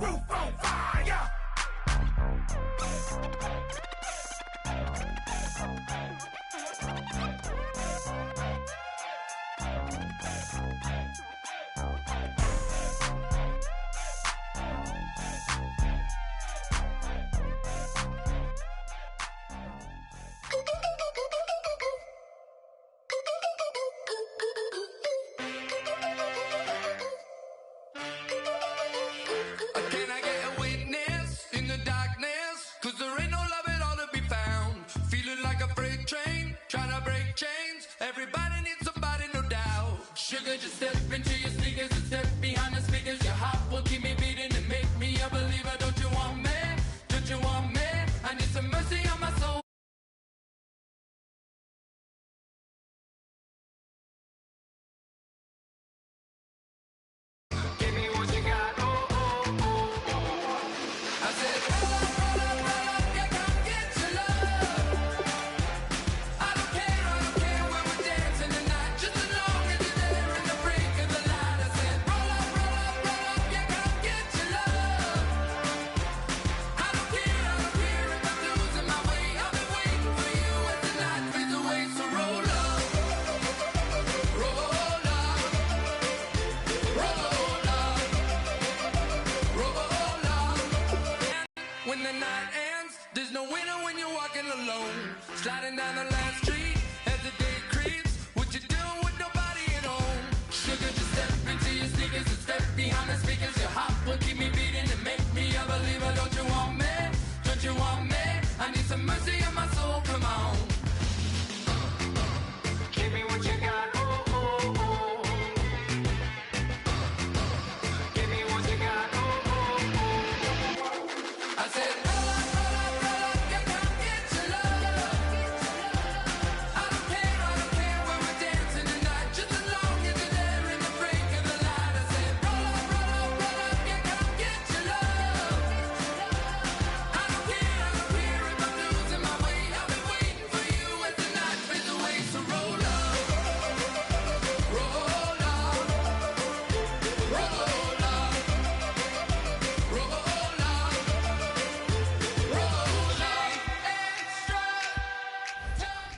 roof on fire. Can I get a witness in the darkness? 'Cause there ain't no love at all to be found. Feeling like a freight train, trying to break chains. Everybody needs somebody, no doubt. Sugar, just step into your sneakers and step behind the speakers. Your heart will keep me beating and make me a believer. Don't you want me? Don't you want me? I need some mercy on my soul. Give me what you got. Oh, oh, oh, oh. I said, roll up, yeah, come get your love. I don't care when we're dancing tonight. Just as long as you're there in the break of the light. I said, roll up, yeah, come get your love. I don't care if I'm losing my way. I'll be waiting for you as the night fades away. So roll up, roll up, roll up, roll up. When the night ends, there's no winner when you're walking alone. Sliding down the last street as the day creeps. What you doing with nobody at home? Sugar, just step into your sneakers and step behind the speakers. Your heart will keep me beating and make me a believer. Don't you want me? Don't you want me? I need some mercy on my soul. Come on. Give me what you got. Oh, oh, oh. Give me what you got. Oh, oh, oh. I said, roll up, yeah, come get your love. I don't care when we're dancing tonight. Just as long as you're there in the break of the light. I said, roll up, yeah, come get your love. I don't care if I'm losing my way. I'll be waiting for you as the night fades away. So roll up, roll up, roll up, roll up, roll up, extra time.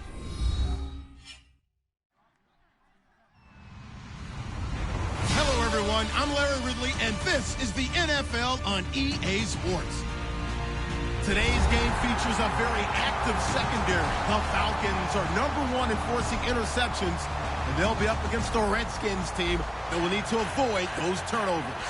Hello, everyone. I'm Larry Ridley, and this is the NFL on EA Sports. Today's game features a very active secondary. The Falcons are #1 in forcing interceptions, and they'll be up against the Redskins team that will need to avoid those turnovers.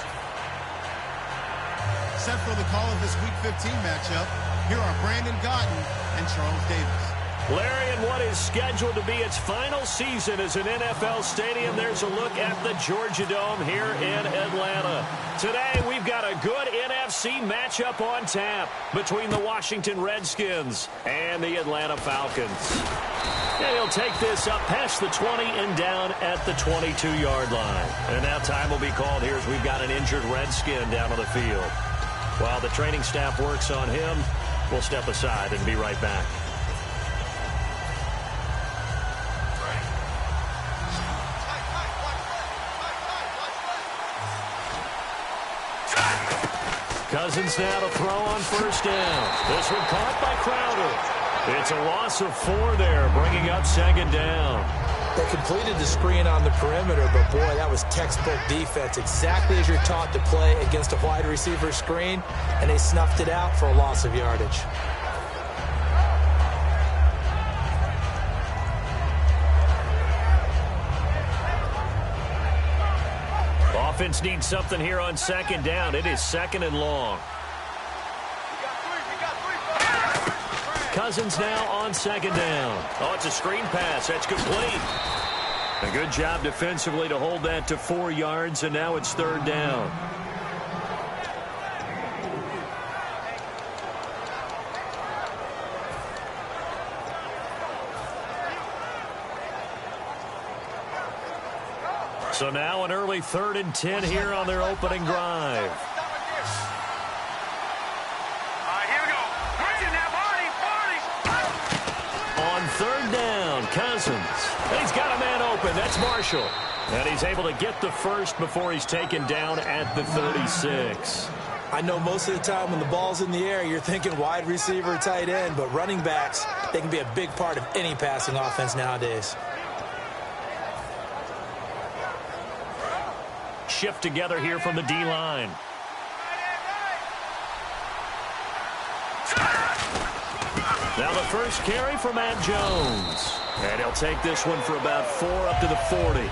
Set for the call of this Week 15 matchup, here are Brandon Gaudin and Charles Davis. Larry, in what is scheduled to be its final season as an NFL stadium, there's a look at the Georgia Dome here in Atlanta. Today, we've got a good NFC matchup on tap between the Washington Redskins and the Atlanta Falcons. And he'll take this up past the 20 and down at the 22-yard line. And now time will be called here as we've got an injured Redskin down on the field. While the training staff works on him, we'll step aside and be right back. Cousins now to throw on first down. This one caught by Crowder. It's a loss of 4 there, bringing up second down. They completed the screen on the perimeter, but boy, that was textbook defense, exactly as you're taught to play against a wide receiver screen, and they snuffed it out for a loss of yardage. Offense needs something here on second down. It is second and long. Cousins now on second down. Oh, it's a screen pass. That's complete. A good job defensively to hold that to 4 yards, and now it's third down. So now an early 3rd and 10 here on their opening drive. Here we go. On third down, Cousins. And he's got a man open. That's Marshall. And he's able to get the first before he's taken down at the 36. I know most of the time when the ball's in the air, you're thinking wide receiver, tight end, but running backs, they can be a big part of any passing offense nowadays. Shift together here from the D-line. Now the first carry for Matt Jones. And he'll take this one for about 4 up to the 40.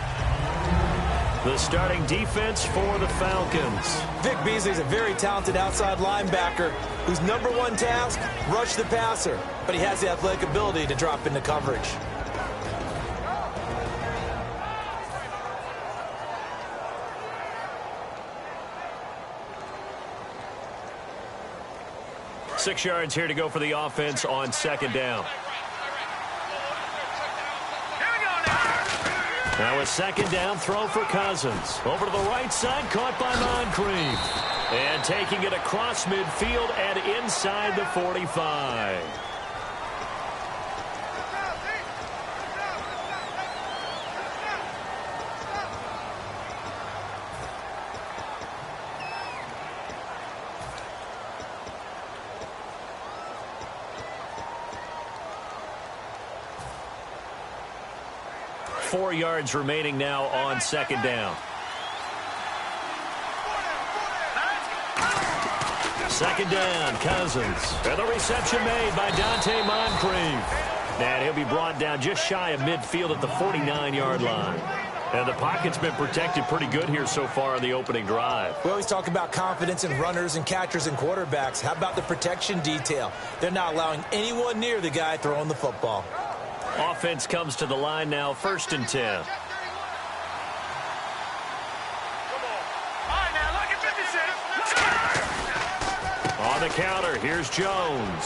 The starting defense for the Falcons. Vic Beasley's a very talented outside linebacker whose #1 task, rush the passer. But he has the athletic ability to drop into coverage. Six yards here to go for the offense on second down. Now a second down throw for Cousins. Over to the right side, caught by Moncrief. And taking it across midfield and inside the 45. Four yards remaining now on second down. Second down, Cousins. And the reception made by Dante Moncrief. And he'll be brought down just shy of midfield at the 49-yard line. And the pocket's been protected pretty good here so far on the opening drive. We always talk about confidence in runners and catchers and quarterbacks. How about the protection detail? They're not allowing anyone near the guy throwing the football. Offense comes to the line now, 1st and 10. On the counter, here's Jones.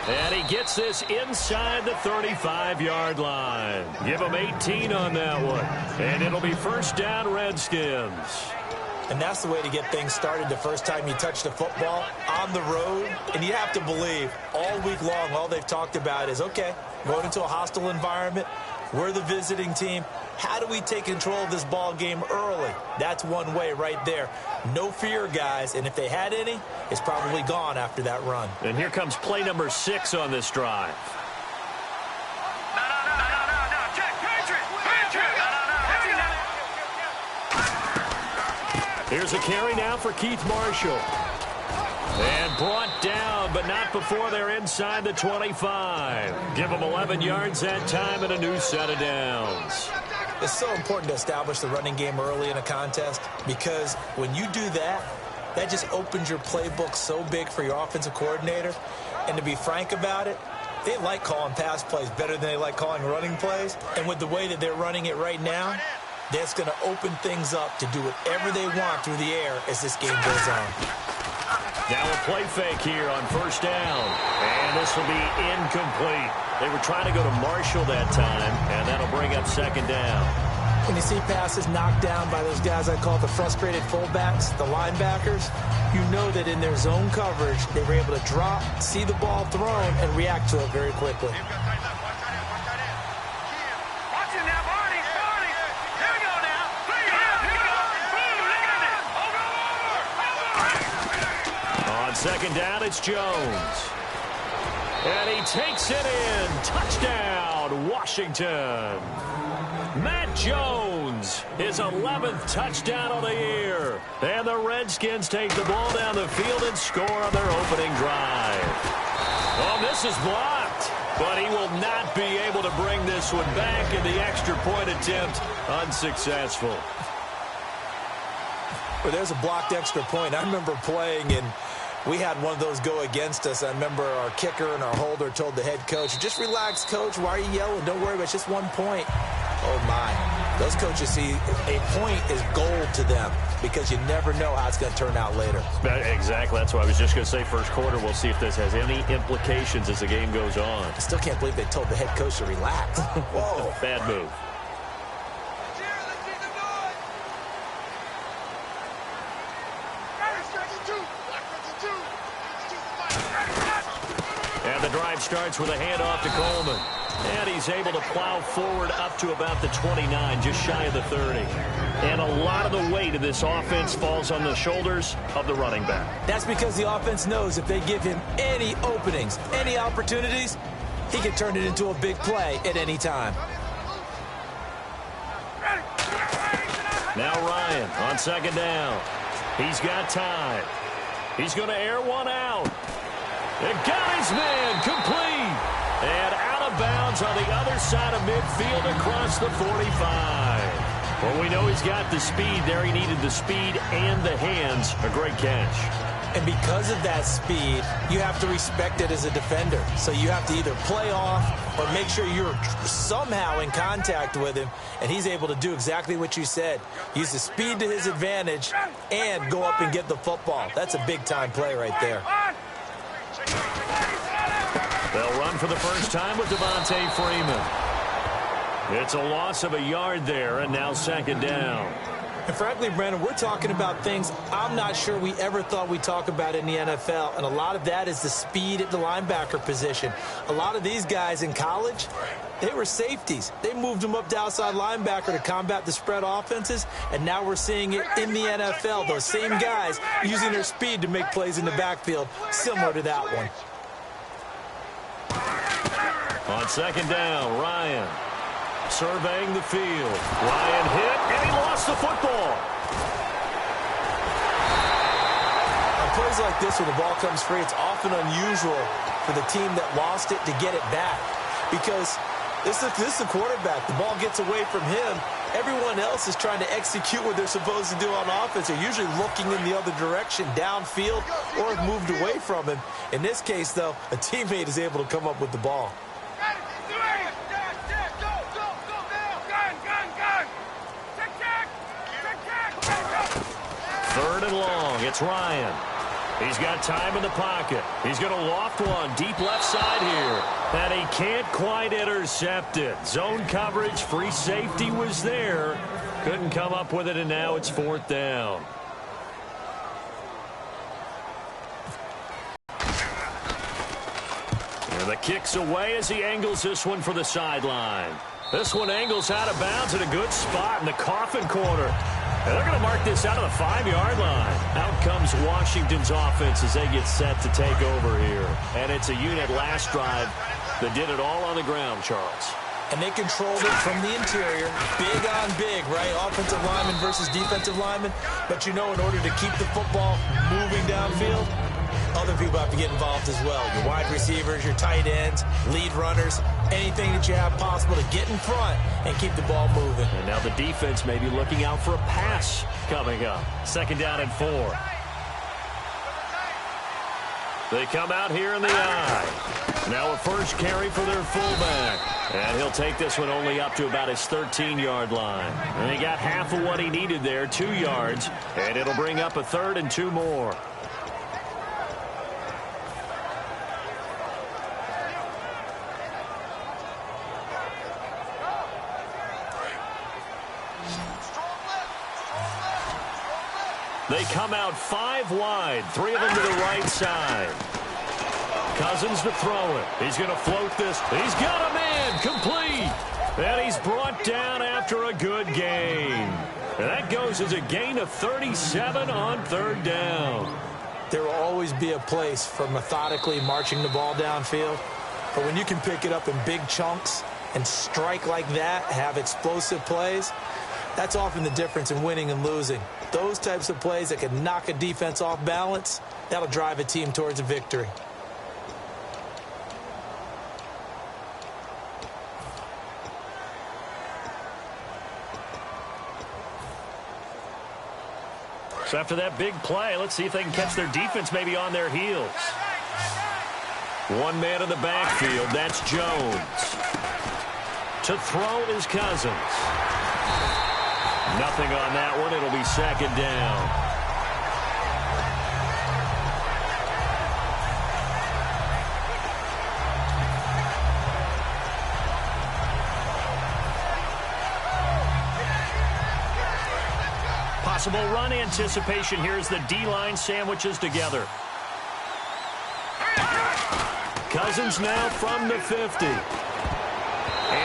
And he gets this inside the 35-yard line. Give him 18 on that one. And it'll be first down, Redskins. And that's the way to get things started the first time you touch the football on the road. And you have to believe all week long, all they've talked about is, okay, going into a hostile environment, we're the visiting team. How do we take control of this ball game early? That's one way right there. No fear, guys. And if they had any, it's probably gone after that run. And here comes play number 6 on this drive. Here's a carry now for Keith Marshall. And brought down, but not before they're inside the 25. Give them 11 yards that time and a new set of downs. It's so important to establish the running game early in a contest because when you do that, that just opens your playbook so big for your offensive coordinator. And to be frank about it, they like calling pass plays better than they like calling running plays. And with the way that they're running it right now, that's going to open things up to do whatever they want through the air as this game goes on. Now a play fake here on first down. And this will be incomplete. They were trying to go to Marshall that time, and that'll bring up second down. When you see passes knocked down by those guys I call the frustrated fullbacks, the linebackers, you know that in their zone coverage, they were able to drop, see the ball thrown, and react to it very quickly. On second down, it's Jones. And he takes it in. Touchdown, Washington. Matt Jones, his 11th touchdown of the year. And the Redskins take the ball down the field and score on their opening drive. Oh, this is blocked. But he will not be able to bring this one back in the extra point attempt. Unsuccessful. Well, there's a blocked extra point. I remember playing and we had one of those go against us. I remember our kicker and our holder told the head coach, just relax, coach. Why are you yelling? Don't worry about it. It's just 1 point. Oh, my. Those coaches see a point is gold to them because you never know how it's going to turn out later. Exactly. That's what I was just going to say. First quarter, we'll see if this has any implications as the game goes on. I still can't believe they told the head coach to relax. Whoa. Bad move. And the drive starts with a handoff to Coleman. And he's able to plow forward up to about the 29, just shy of the 30. And a lot of the weight of this offense falls on the shoulders of the running back. That's because the offense knows if they give him any openings, any opportunities, he can turn it into a big play at any time. Now Ryan on second down. He's got time. He's going to air one out. It got his man complete. And out of bounds on the other side of midfield across the 45. Well, we know he's got the speed there. He needed the speed and the hands. A great catch. And because of that speed, you have to respect it as a defender. So you have to either play off or make sure you're somehow in contact with him. And he's able to do exactly what you said. Use the speed to his advantage and go up and get the football. That's a big-time play right there. They'll run for the first time with Devontae Freeman. It's a loss of a yard there, and now second down. And frankly, Brandon, we're talking about things I'm not sure we ever thought we'd talk about in the NFL, and a lot of that is the speed at the linebacker position. A lot of these guys in college, they were safeties. They moved them up to outside linebacker to combat the spread offenses, and now we're seeing it in the NFL. Those same guys using their speed to make plays in the backfield, similar to that one. On second down, Ryan surveying the field. Ryan hit, and he lost the football. On plays like this, when the ball comes free, it's often unusual for the team that lost it to get it back. Because this is the quarterback. The ball gets away from him. Everyone else is trying to execute what they're supposed to do on offense. They're usually looking in the other direction, downfield, or have moved away from him. In this case, though, a teammate is able to come up with the ball. Third and long. It's Ryan. He's got time in the pocket. He's going to loft one deep left side here. And he can't quite intercept it. Zone coverage, free safety was there. Couldn't come up with it, and now it's fourth down. And the kick's away as he angles this one for the sideline. This one angles out of bounds at a good spot in the coffin corner. And they're going to mark this out of the 5-yard line. Out comes Washington's offense as they get set to take over here. And it's a unit last drive that did it all on the ground, Charles. And they controlled it from the interior. Big on big, right? Offensive lineman versus defensive lineman. But you know, in order to keep the football moving downfield, other people have to get involved as well. Your wide receivers, your tight ends, lead runners, anything that you have possible to get in front and keep the ball moving. And now the defense may be looking out for a pass coming up. Second down and 4. They come out here in the eye. Now a first carry for their fullback. And he'll take this one only up to about his 13-yard line. And he got half of what he needed there, 2 yards. And it'll bring up a third and 2 more. They come out 5 wide, 3 of them to the right side. Cousins to throw it. He's going to float this. He's got a man complete. And he's brought down after a good gain. And that goes as a gain of 37 on third down. There will always be a place for methodically marching the ball downfield. But when you can pick it up in big chunks and strike like that, have explosive plays, that's often the difference in winning and losing. Those types of plays that can knock a defense off balance, that'll drive a team towards a victory. So after that big play, let's see if they can catch their defense maybe on their heels. 1 man in the backfield, that's Jones. To throw is Cousins. Nothing on that one. It'll be second down. Possible run anticipation here as the D-line sandwiches together. Cousins now from the 50.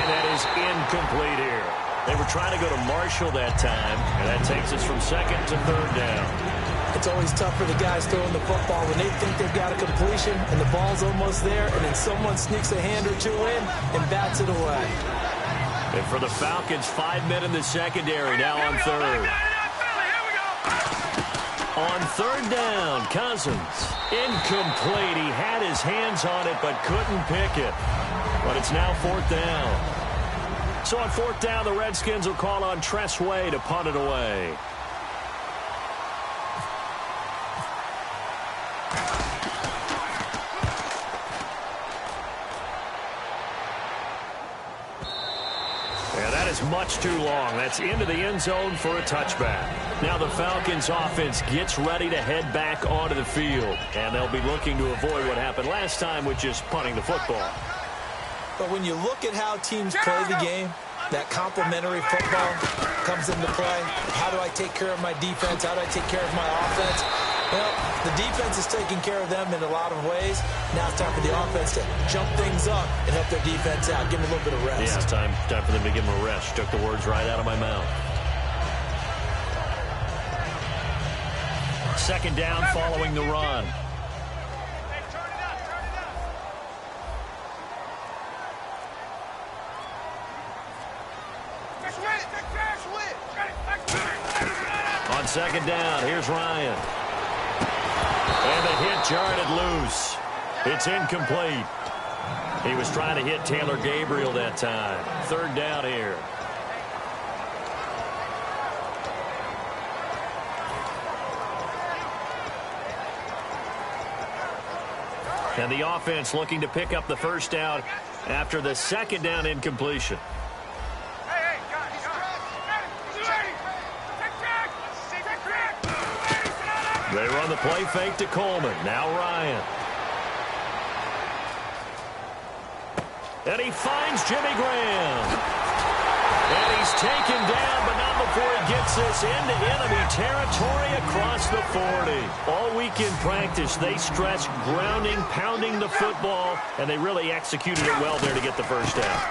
And that is incomplete here. They were trying to go to Marshall that time, and that takes us from second to third down. It's always tough for the guys throwing the football when they think they've got a completion and the ball's almost there, and then someone sneaks a hand or two in and bats it away. And for the Falcons, 5 men in the secondary now on third. On third down, Cousins. Incomplete. He had his hands on it but couldn't pick it. But it's now fourth down. So on fourth down, the Redskins will call on Tress Way to punt it away. And that is much too long. That's into the end zone for a touchback. Now the Falcons offense gets ready to head back onto the field. And they'll be looking to avoid what happened last time, which is punting the football. But when you look at how teams play the game, that complementary football comes into play. How do I take care of my defense? How do I take care of my offense? Well, the defense is taking care of them in a lot of ways. Now it's time for the offense to jump things up and help their defense out. Give them a little bit of rest. Yeah, it's time for them to give them a rest. Took the words right out of my mouth. Second down following the run. On second down, here's Ryan. And the hit jarred it loose. It's incomplete. He was trying to hit Taylor Gabriel that time. Third down here. And the offense looking to pick up the first down after the second down incompletion. They run the play fake to Coleman. Now Ryan. And he finds Jimmy Graham. And he's taken down, but not before he gets this into enemy territory across the 40. All week in practice, they stress grounding, pounding the football, and they really executed it well there to get the first down.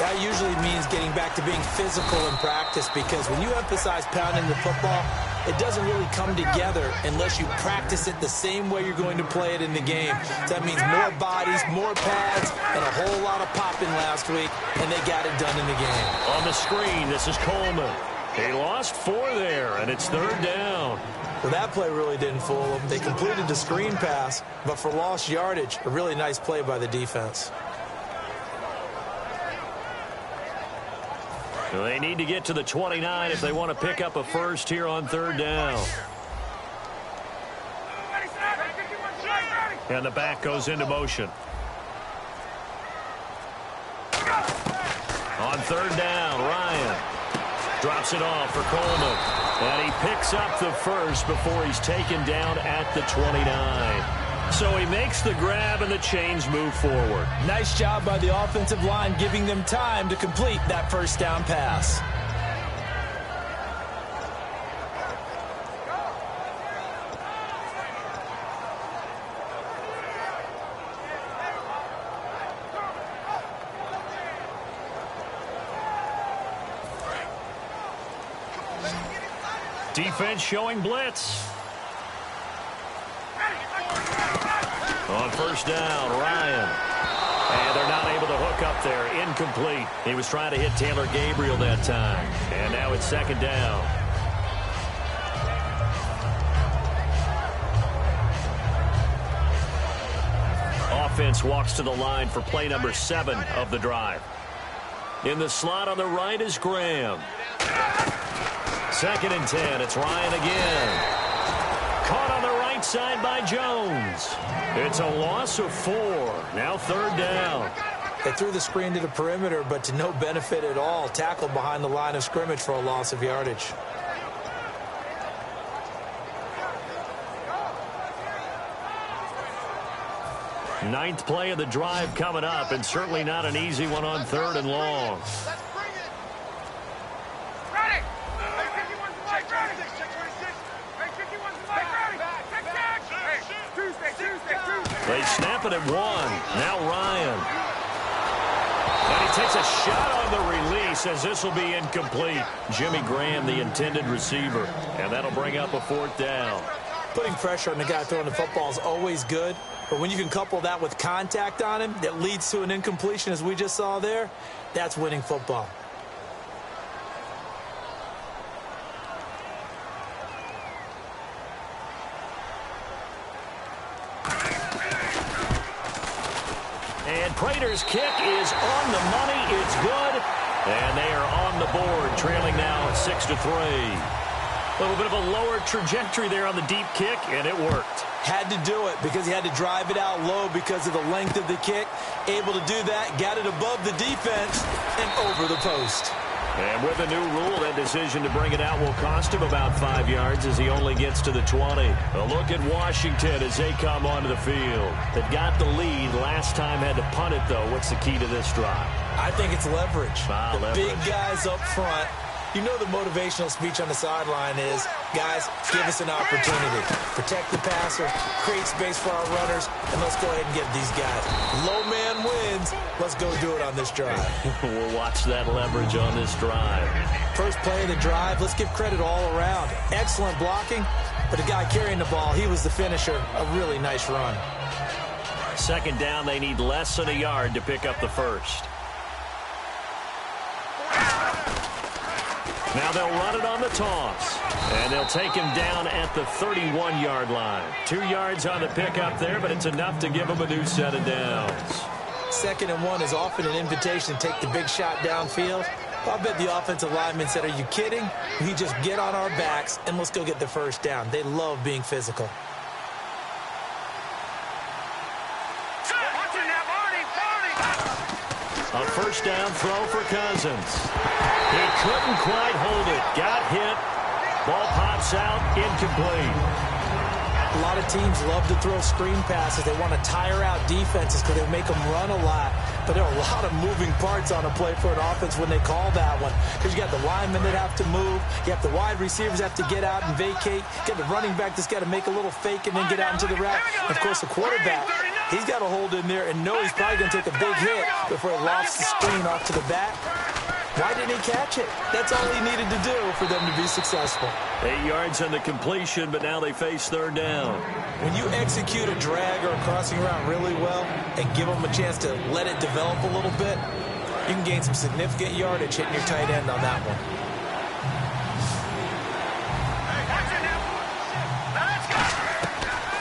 That usually means getting back to being physical in practice, because when you emphasize pounding the football, it doesn't really come together unless you practice it the same way you're going to play it in the game. So that means more bodies, more pads, and a whole lot of popping last week, and they got it done in the game. On the screen, this is Coleman. He lost 4 there, and it's third down. Well, that play really didn't fool them. They completed the screen pass, but for lost yardage, a really nice play by the defense. So they need to get to the 29 if they want to pick up a first here on third down. And the back goes into motion. On third down, Ryan drops it off for Coleman. And he picks up the first before he's taken down at the 29. So he makes the grab and the chains move forward. Nice job by the offensive line, giving them time to complete that first down pass. Defense showing blitz. On first down, Ryan. And they're not able to hook up there. Incomplete. He was trying to hit Taylor Gabriel that time. And now it's second down. Offense walks to the line for play number 7 of the drive. In the slot on the right is Graham. Second and 10. It's Ryan again. Caught on the right side by Jones. It's a loss of 4. Now third down. They threw the screen to the perimeter, but to no benefit at all. Tackled behind the line of scrimmage for a loss of yardage. Ninth play of the drive coming up, and certainly not an easy one on third and long. They snap it at 1. Now Ryan. And he takes a shot on the release as this will be incomplete. Jimmy Graham, the intended receiver, and that'll bring up a 4th down. Putting pressure on the guy throwing the football is always good, but when you can couple that with contact on him that leads to an incompletion, as we just saw there, that's winning football. And Prater's kick is on the money. It's good. And they are on the board, trailing now at 6-3. A little bit of a lower trajectory there on the deep kick, and it worked. Had to do it because he had to drive it out low because of the length of the kick. Able to do that, got it above the defense and over the post. And with a new rule, that decision to bring it out will cost him about 5 yards as he only gets to the 20. A look at Washington as they come onto the field. They got the lead last time, had to punt it, though. What's the key to this drive? I think it's leverage. Leverage. Big guys up front. You know the motivational speech on the sideline is, guys, give us an opportunity. Protect the passer, create space for our runners, and let's go ahead and get these guys. Low man wins. Let's go do it on this drive. We'll watch that leverage on this drive. First play of the drive, let's give credit all around. Excellent blocking, but the guy carrying the ball, he was the finisher. A really nice run. 2nd down, they need less than a yard to pick up the first. Now they'll run it on the toss, and they'll take him down at the 31-yard line. 2 yards on the pickup there, but it's enough to give him a new set of downs. 2nd and 1 is often an invitation to take the big shot downfield. I bet the offensive lineman said, are you kidding? We just get on our backs, and let's go get the first down. They love being physical. A 1st down throw for Cousins. He couldn't quite hold it. Got hit. Ball pops out. Incomplete. A lot of teams love to throw screen passes. They want to tire out defenses because they make them run a lot. But there are a lot of moving parts on a play for an offense when they call that one. Because you got the linemen that have to move. You have the wide receivers have to get out and vacate. You got the running back that's got to make a little fake and then get out into the route. Of course, the quarterback, he's got to hold in there and know he's probably going to take a big hit before he lofts the screen off to the back. Why didn't he catch it? That's all he needed to do for them to be successful. 8 yards on the completion, but now they face 3rd down. When you execute a drag or a crossing route really well and give them a chance to let it develop a little bit, you can gain some significant yardage hitting your tight end on that one.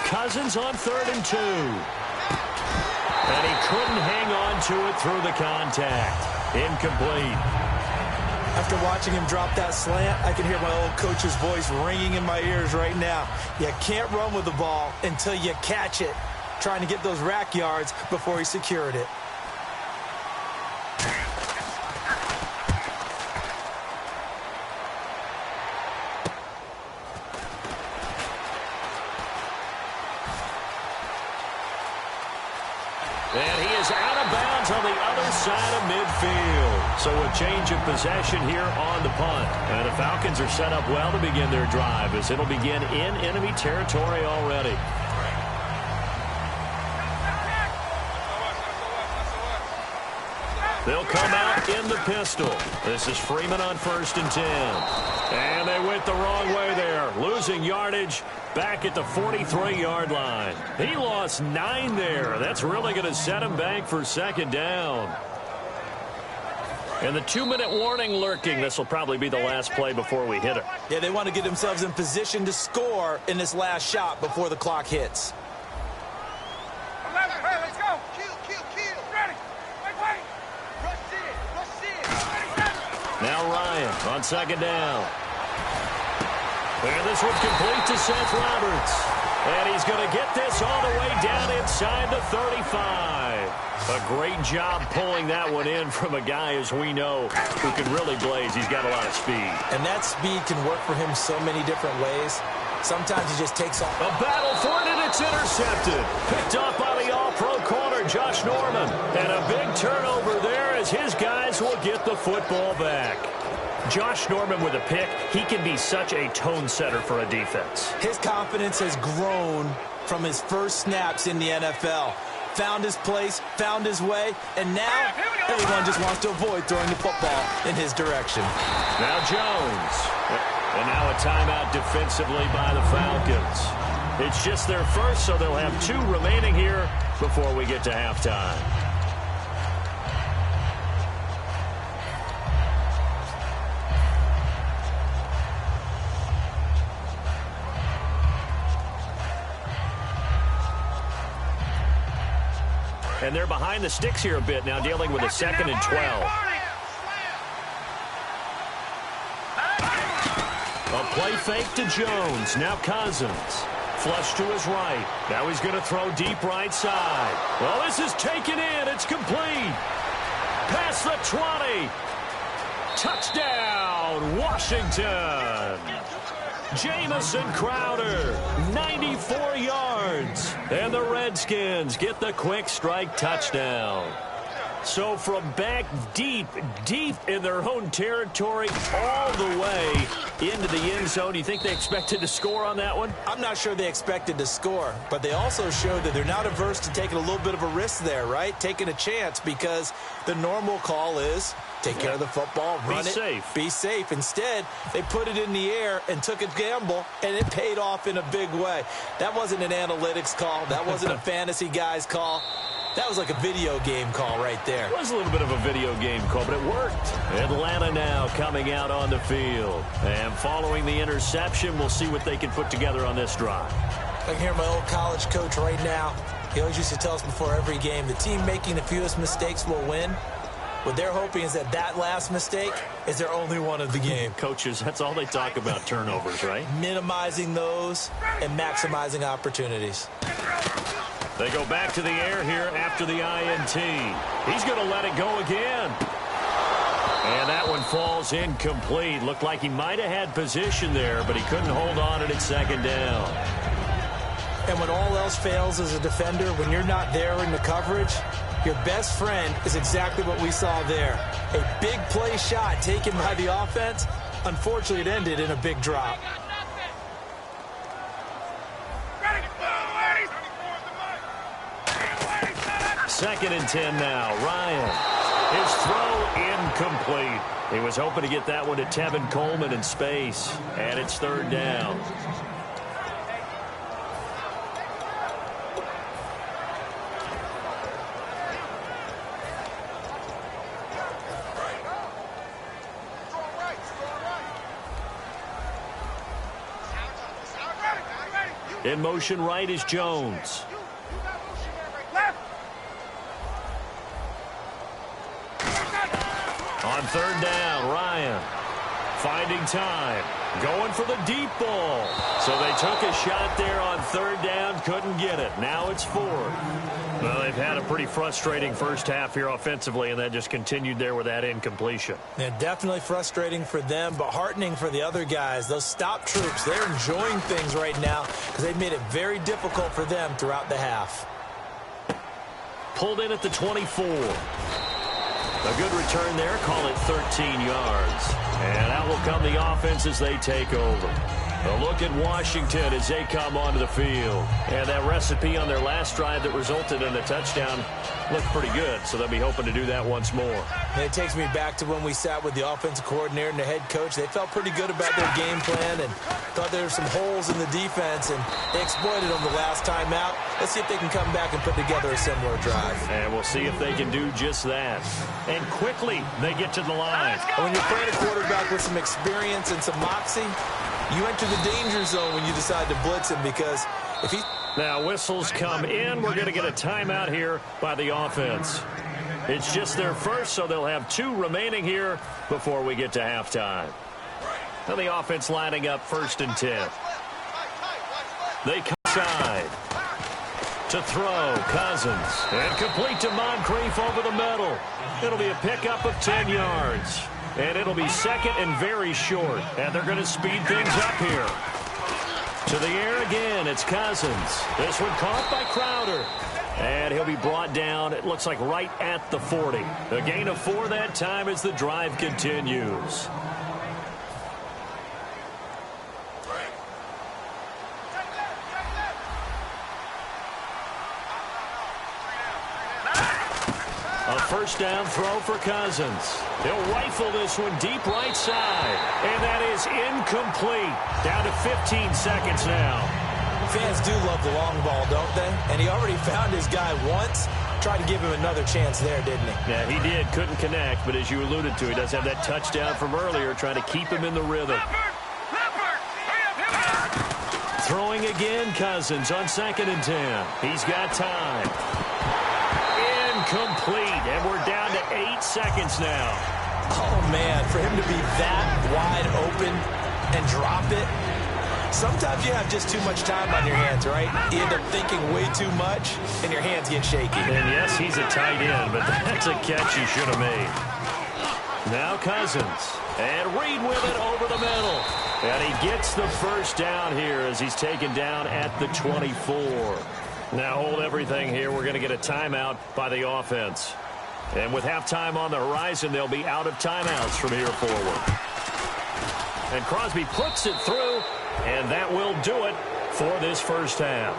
Cousins on 3rd and 2. And he couldn't hang on to it through the contact. Incomplete. After watching him drop that slant, I can hear my old coach's voice ringing in my ears right now. You can't run with the ball until you catch it. Trying to get those rack yards before he secured it. And he is out of bounds on the other side of midfield. So a change of possession here on the punt. And the Falcons are set up well to begin their drive as it'll begin in enemy territory already. They'll come out in the pistol. This is Freeman on 1st and 10. And they went the wrong way there, losing yardage back at the 43-yard line. He lost 9 there. That's really going to set him back for 2nd down. And the 2-minute warning lurking. This will probably be the last play before we hit it. Yeah, they want to get themselves in position to score in this last shot before the clock hits. Let's go. Kill. Ready. Wait. Now Ryan on 2nd down. And this one's complete to Seth Roberts. And he's going to get this all the way down inside the 35. A great job pulling that one in from a guy, as we know, who can really blaze. He's got a lot of speed. And that speed can work for him so many different ways. Sometimes he just takes off. A battle for it, and it's intercepted. Picked up by the all-pro corner, Josh Norman. And a big turnover there as his guys will get the football back. Josh Norman with a pick, he can be such a tone setter for a defense. His confidence has grown from his first snaps in the NFL. found his place, found his way, and now everyone just wants to avoid throwing the football in his direction. Now Jones. And now a timeout defensively by the Falcons. It's just their first, so they'll have 2 remaining here before we get to halftime. And they're behind the sticks here a bit now, dealing with a 2nd and 12. A play fake to Jones. Now Cousins. Flush to his right. Now he's going to throw deep right side. Well, this is taken in. It's complete. Past the 20. Touchdown, Washington. Jamison Crowder, 94 yards. And the Redskins get the quick strike touchdown. So from back deep in their own territory, all the way into the end zone, you think they expected to score on that one? I'm not sure they expected to score, but they also showed that they're not averse to taking a little bit of a risk there, right? Taking a chance, because the normal call is take care of the football, run it, be safe. Instead, they put it in the air and took a gamble, and it paid off in a big way. That wasn't an analytics call. That wasn't a fantasy guy's call. That was like a video game call right there. It was a little bit of a video game call, but it worked. Atlanta now coming out on the field. And following the interception, we'll see what they can put together on this drive. I can hear my old college coach right now. He always used to tell us before every game, the team making the fewest mistakes will win. What they're hoping is that last mistake is their only one of the game. Coaches, that's all they talk about, turnovers, right? Minimizing those and maximizing opportunities. They go back to the air here after the INT. He's going to let it go again. And that one falls incomplete. Looked like he might have had position there, but he couldn't hold on at 2nd down. And when all else fails as a defender, when you're not there in the coverage, your best friend is exactly what we saw there. A big play shot taken by the offense. Unfortunately, it ended in a big drop. Second and 10 now. Ryan. His throw incomplete. He was hoping to get that one to Tevin Coleman in space. And it's 3rd down. In motion right is Jones. On 3rd down, Ryan finding time, going for the deep ball. So they took a shot there on 3rd down, couldn't get it. Now it's 4th. Well, they've had a pretty frustrating first half here offensively, and that just continued there with that incompletion. Yeah, definitely frustrating for them, but heartening for the other guys. Those stop troops, they're enjoying things right now because they've made it very difficult for them throughout the half. Pulled in at the 24. A good return there, call it 13 yards. And out will come the offense as they take over. A look at Washington as they come onto the field. And that recipe on their last drive that resulted in a touchdown looked pretty good, so they'll be hoping to do that once more. And it takes me back to when we sat with the offensive coordinator and the head coach. They felt pretty good about their game plan and thought there were some holes in the defense, and they exploited them the last time out. Let's see if they can come back and put together a similar drive. And we'll see if they can do just that. And quickly, they get to the line. When you're playing a quarterback with some experience and some moxie, you enter the danger zone when you decide to blitz him, because if he... Now whistles come in. We're going to get a timeout here by the offense. It's just their first, so they'll have 2 remaining here before we get to halftime. Now the offense lining up 1st and 10. They come inside. To throw, Cousins. And complete to Moncrief over the middle. It'll be a pickup of 10 yards. And it'll be 2nd and very short. And they're going to speed things up here. To the air again, it's Cousins. This one caught by Crowder. And he'll be brought down, it looks like right at the 40. A gain of 4 that time as the drive continues. First down throw for Cousins. He'll rifle this one deep right side. And that is incomplete. Down to 15 seconds now. Fans do love the long ball, don't they? And he already found his guy once. Tried to give him another chance there, didn't he? Yeah, he did. Couldn't connect, but as you alluded to, he does have that touchdown from earlier, trying to keep him in the rhythm. Throwing again, Cousins on 2nd and 10. He's got time. Incomplete, and we're down to 8 seconds now. Oh, man, for him to be that wide open and drop it. Sometimes you have just too much time on your hands, right? You end up thinking way too much, and your hands get shaky. And yes, he's a tight end, but that's a catch he should have made. Now Cousins, and Reed with it over the middle. And he gets the first down here as he's taken down at the 24. Now hold everything here. We're going to get a timeout by the offense. And with halftime on the horizon, they'll be out of timeouts from here forward. And Crosby puts it through, and that will do it for this first half.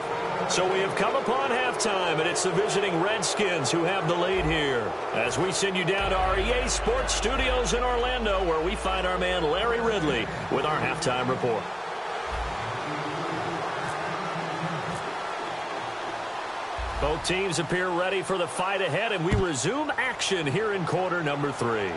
So we have come upon halftime, and it's the visiting Redskins who have the lead here. As we send you down to our EA Sports Studios in Orlando, where we find our man Larry Ridley with our halftime report. Both teams appear ready for the fight ahead, and we resume action here in quarter number 3.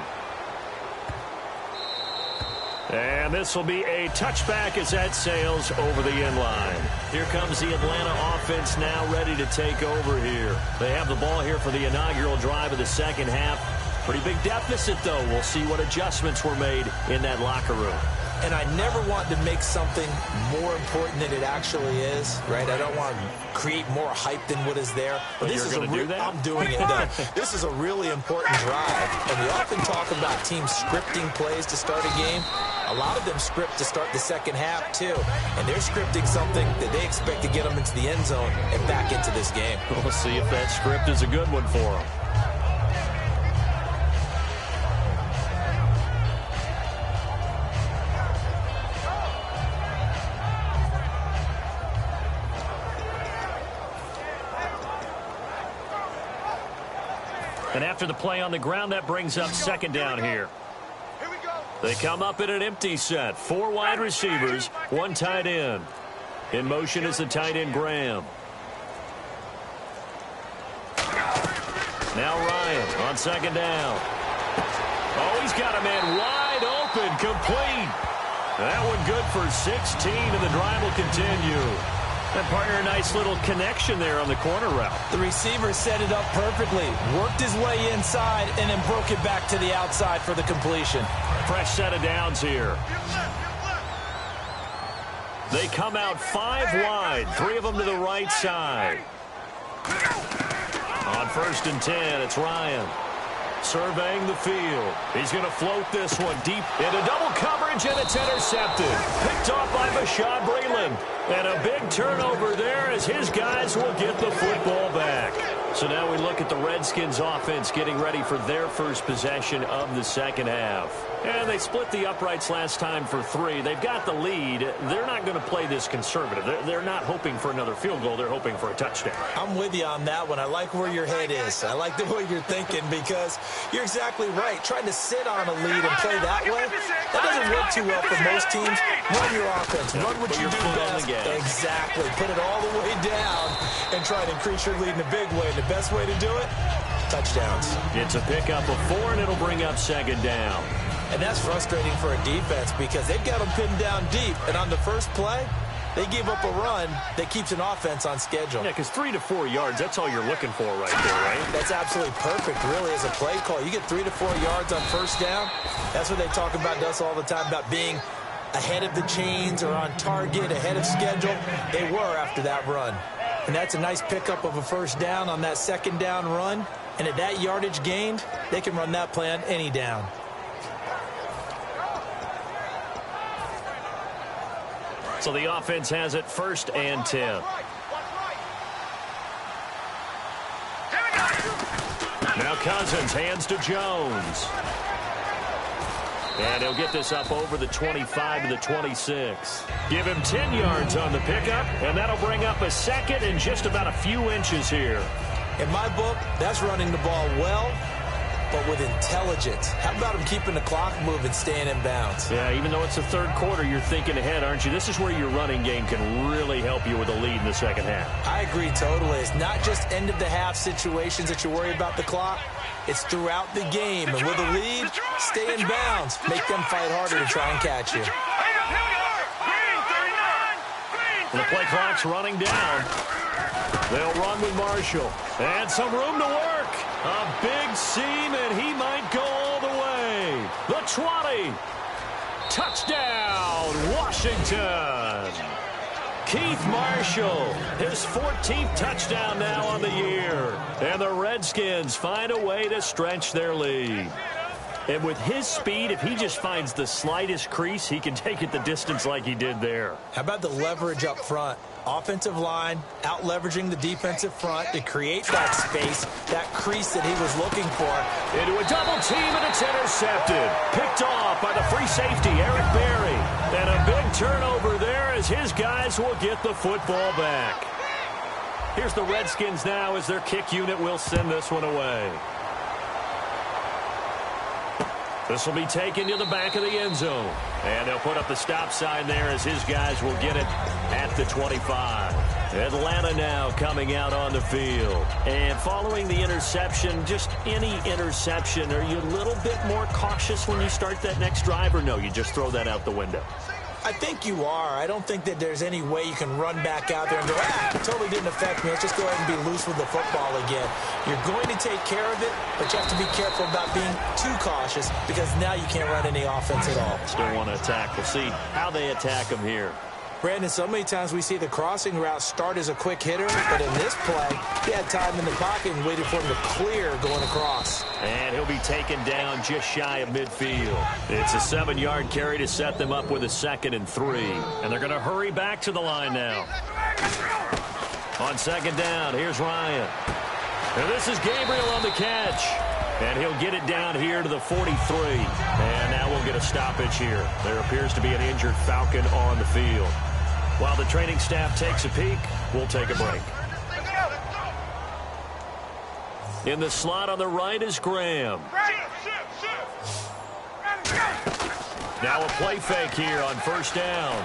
And this will be a touchback as that sails over the end line. Here comes the Atlanta offense now ready to take over here. They have the ball here for the inaugural drive of the second half. Pretty big deficit, though. We'll see what adjustments were made in that locker room. And I never want to make something more important than it actually is, right? I don't want to create more hype than what is there. But this you're is going to do that? I'm doing it, though. This is a really important drive. And we often talk about teams scripting plays to start a game. A lot of them script to start the second half, too. And they're scripting something that they expect to get them into the end zone and back into this game. We'll see if that script is a good one for them. And after the play on the ground, that brings up second down here. They come up in an empty set. 4 wide receivers, 1 tight end. In motion is the tight end, Graham. Now Ryan on second down. Oh, he's got a man wide open, complete. That one good for 16, and the drive will continue. And partner, a nice little connection there on the corner route. The receiver set it up perfectly, worked his way inside, and then broke it back to the outside for the completion. Fresh set of downs here. They come out 5 wide, 3 of them to the right side. On 1st and 10, it's Ryan. Surveying the field. He's going to float this one deep into double coverage, and it's intercepted. Picked off by Bashaud Breeland. And a big turnover there as his guys will get the football back. So now we look at the Redskins offense getting ready for their first possession of the second half. And they split the uprights last time for 3. They've got the lead. They're not going to play this conservative. They're not hoping for another field goal. They're hoping for a touchdown. I'm with you on that one. I like where your head is. I like the way you're thinking because you're exactly right. Trying to sit on a lead and play that way, that doesn't work too well for most teams. Run your offense. Run what you do best. Exactly. Put it all the way down and try to increase your lead in a big way. And the best way to do it, touchdowns. It's a pickup of 4, and it'll bring up second down. And that's frustrating for a defense because they've got them pinned down deep. And on the first play, they give up a run that keeps an offense on schedule. Yeah, because 3 to 4 yards, that's all you're looking for right there, right? That's absolutely perfect, really, as a play call. You get 3 to 4 yards on first down. That's what they talk about to us all the time, about being ahead of the chains or on target, ahead of schedule. They were after that run. And that's a nice pickup of a first down on that second down run. And at that yardage gained, they can run that play on any down. So the offense has it 1st and 10. Now Cousins hands to Jones. And he'll get this up over the 25 to the 26. Give him 10 yards on the pickup, and that'll bring up a second and just about a few inches here. In my book, that's running the ball well but with intelligence. How about him keeping the clock moving, staying in bounds? Yeah, even though it's the third quarter, you're thinking ahead, aren't you? This is where your running game can really help you with a lead in the second half. I agree totally. It's not just end-of-the-half situations that you worry about the clock. It's throughout the game. And with a lead, stay in bounds. Make them fight harder to try and catch you. And the play clock's running down. They'll run with Marshall. And some room to work. A big seam, and he might go all the way. The 20. Touchdown, Washington. Keith Marshall, his 14th touchdown now on the year. And the Redskins find a way to stretch their lead. And with his speed, if he just finds the slightest crease, he can take it the distance like he did there. How about the leverage up front? Offensive line out-leveraging the defensive front to create that space, that crease that he was looking for. Into a double team, and it's intercepted. Picked off by the free safety, Eric Berry. And a big turnover there as his guys will get the football back. Here's the Redskins now as their kick unit will send this one away. This will be taken to the back of the end zone. And they'll put up the stop sign there as his guys will get it at the 25. Atlanta now coming out on the field. And following the interception, just any interception, are you a little bit more cautious when you start that next drive, or no, you just throw that out the window? I think you are. I don't think that there's any way you can run back out there and go, it totally didn't affect me. Let's just go ahead and be loose with the football again. You're going to take care of it, but you have to be careful about being too cautious because now you can't run any offense at all. Still want to attack. We'll see how they attack him here. Brandon, so many times we see the crossing route start as a quick hitter, but in this play, he had time in the pocket and waited for him to clear going across. And he'll be taken down just shy of midfield. It's a 7-yard carry to set them up with a 2nd and 3. And they're going to hurry back to the line now. On 2nd down, here's Ryan. And this is Gabriel on the catch. And he'll get it down here to the 43. And now we'll get a stoppage here. There appears to be an injured Falcon on the field. While the training staff takes a peek, we'll take a break. In the slot on the right is Graham. Now a play fake here on 1st down.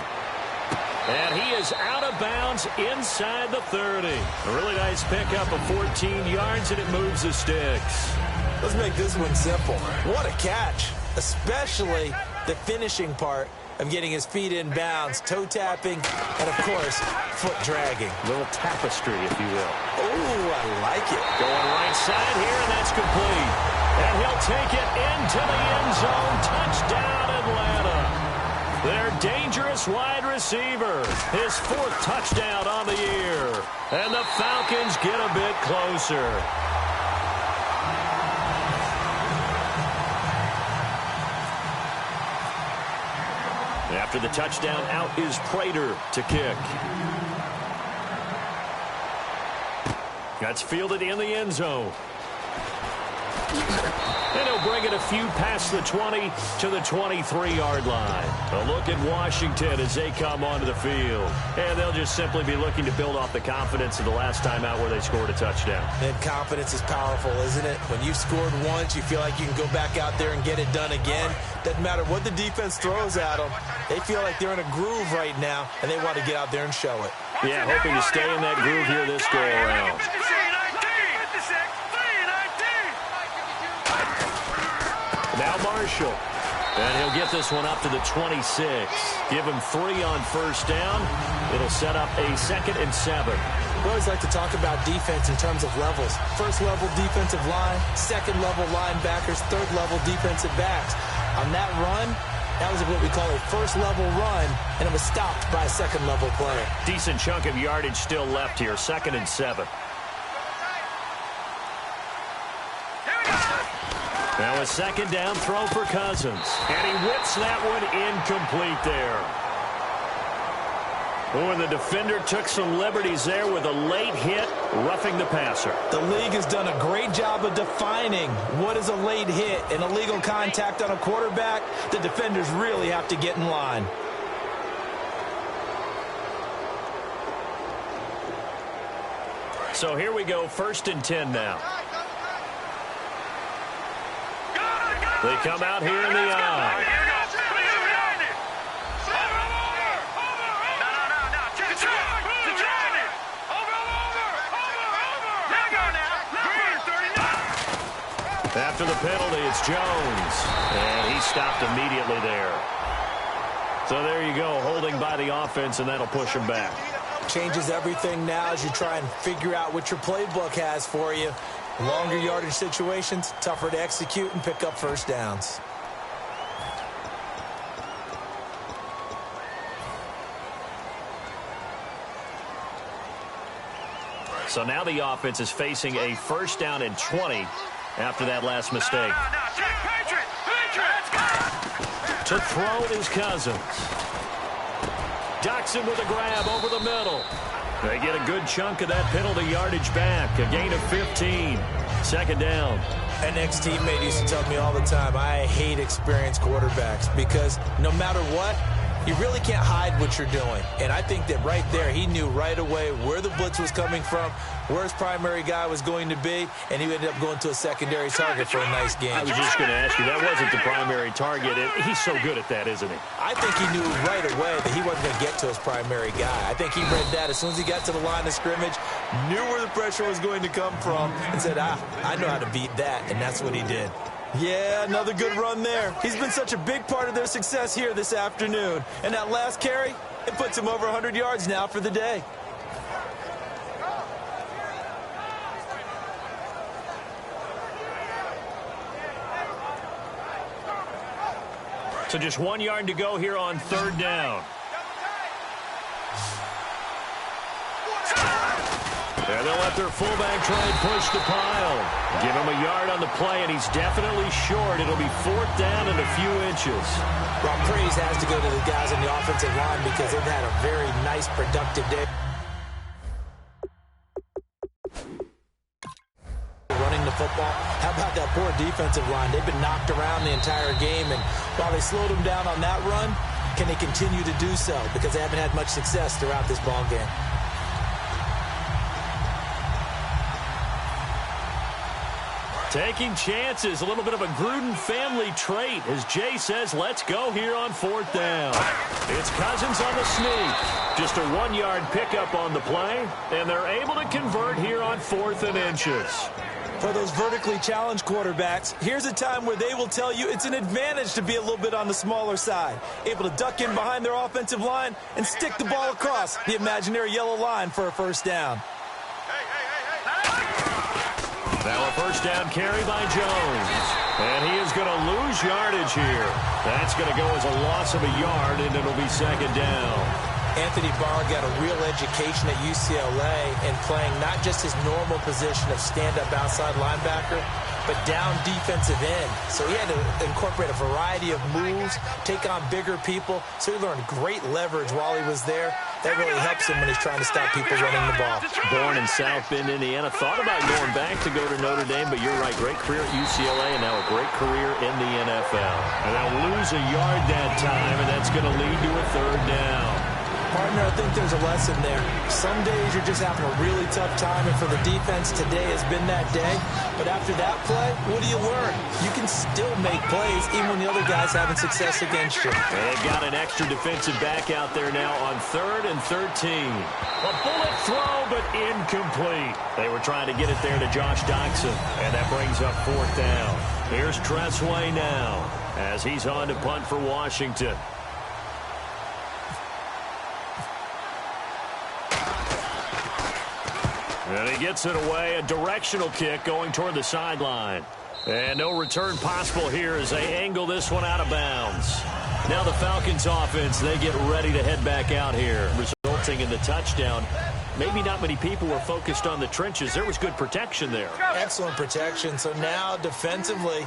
And he is out of bounds inside the 30. A really nice pickup of 14 yards, and it moves the sticks. Let's make this one simple. What a catch, especially the finishing part of getting his feet in bounds, toe tapping, and, of course, foot dragging. A little tapestry, if you will. Oh, I like it. Going right side here, and that's complete. And he'll take it into the end zone. Touchdown, Atlanta. Their dangerous wide receiver. His 4th touchdown on the year. And the Falcons get a bit closer. After the touchdown, out is Prater to kick. That's fielded in the end zone. And he'll bring it a few past the 20 to the 23-yard line. A look at Washington as they come onto the field. And they'll just simply be looking to build off the confidence of the last time out where they scored a touchdown. And confidence is powerful, isn't it? When you've scored once, you feel like you can go back out there and get it done again. Doesn't matter what the defense throws at them. They feel like they're in a groove right now, and they want to get out there and show it. Yeah, hoping to stay in that groove here this go-around. Now Marshall. And he'll get this one up to the 26. Give him 3 on 1st down. It'll set up a 2nd and 7. We always like to talk about defense in terms of levels. 1st level defensive line, 2nd level linebackers, 3rd level defensive backs. On that run, that was what we call a 1st level run, and it was stopped by a 2nd level player. Decent chunk of yardage still left here. 2nd and 7. Now a 2nd down throw for Cousins. And he whips that one incomplete there. Oh, and the defender took some liberties there with a late hit, roughing the passer. The league has done a great job of defining what is a late hit. An illegal contact on a quarterback, the defenders really have to get in line. So here we go, 1st and 10 now. They come out here in the eye. After the penalty, it's Jones. And he stopped immediately there. So there you go, holding by the offense, and that'll push him back. Changes everything now as you try and figure out what your playbook has for you. Longer yardage situations, tougher to execute and pick up first downs. So now the offense is facing a first down and 20 after that last mistake. To throw is Cousins. Doxson with a grab over the middle. They get a good chunk of that penalty yardage back. A gain of 15. Second down. An ex-teammate used to tell me all the time, I hate experienced quarterbacks because no matter what, you really can't hide what you're doing. And I think that right there, he knew right away where the blitz was coming from, where his primary guy was going to be, and he ended up going to a secondary target for a nice game. I was just going to ask you, that wasn't the primary target. He's so good at that, isn't he? I think he knew right away that he wasn't going to get to his primary guy. I think he read that as soon as he got to the line of scrimmage, knew where the pressure was going to come from, and said, I know how to beat that, and that's what he did. Yeah, another good run there. He's been such a big part of their success here this afternoon. And that last carry, it puts him over 100 yards now for the day. So just 1 yard to go here on third down. And they'll let their fullback try and push the pile. Give him a yard on the play, and he's definitely short. It'll be fourth down and a few inches. Well, praise has to go to the guys on the offensive line because they've had a very nice, productive day. Running the football. How about that poor defensive line? They've been knocked around the entire game, and while they slowed them down on that run, can they continue to do so? Because they haven't had much success throughout this ball game. Taking chances, a little bit of a Gruden family trait. As Jay says, let's go here on fourth down. It's Cousins on the sneak. Just a 1 yard pickup on the play, and they're able to convert here on fourth and inches. For those vertically challenged quarterbacks, here's a time where they will tell you it's an advantage to be a little bit on the smaller side. Able to duck in behind their offensive line and stick the ball across the imaginary yellow line for a first down. Now a first down carry by Jones. And he is going to lose yardage here. That's going to go as a loss of a yard, and it'll be second down. Anthony Barr got a real education at UCLA in playing not just his normal position of stand-up outside linebacker, but down defensive end. So he had to incorporate a variety of moves, take on bigger people. So he learned great leverage while he was there. That really helps him when he's trying to stop people running the ball. Born in South Bend, Indiana. Thought about going back to go to Notre Dame, but you're right. Great career at UCLA and now a great career in the NFL. And they'll lose a yard that time, and that's going to lead to a third down. Partner, I think there's a lesson there. Some days you're just having a really tough time, and for the defense, today has been that day. But after that play, what do you learn? You can still make plays even when the other guy's having success against you. And they've got an extra defensive back out there now on 3rd and 13. A bullet throw, but incomplete. They were trying to get it there to Josh Doxson, and that brings up fourth down. Here's Tressway now as he's on to punt for Washington. And he gets it away, a directional kick going toward the sideline. And no return possible here as they angle this one out of bounds. Now the Falcons offense, they get ready to head back out here, resulting in the touchdown. Maybe not many people were focused on the trenches. There was good protection there. Excellent protection. So now defensively,